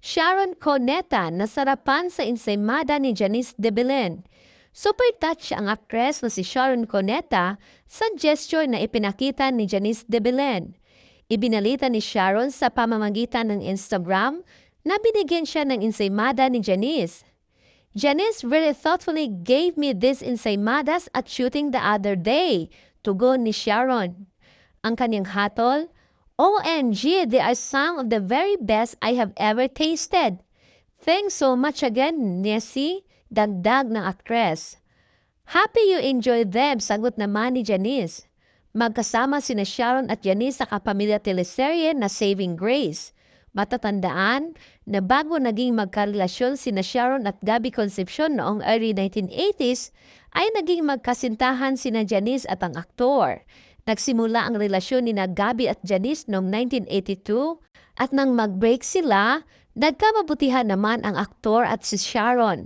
Sharon Cuneta nasarapan sa ensaymada ni Janice de Belen. Super touch ang aktres na si Sharon Cuneta sa gesture na ipinakita ni Janice de Belen. Ibinalita ni Sharon sa pamamagitan ng Instagram na binigyan siya ng ensaymada ni Janice. Janice very thoughtfully gave me these ensaymadas at shooting the other day, tugon ni Sharon. Ang kanyang hatol, OMG, they are some of the very best I have ever tasted. Thanks so much again, Nessie, dagdag ng aktres. Happy you enjoy them, sagot naman ni Janice. Magkasama sina Sharon at Janice sa kapamilya teleserye na Saving Grace. Matatandaan na bago naging magkarelasyon sina Sharon at Gabby Concepcion noong early 1980s, ay naging magkasintahan sina Janice at ang aktor. Nagsimula ang relasyon ni Gabby at Janice noong 1982 at nang mag-break sila, nagkamabutihan naman ang aktor at si Sharon.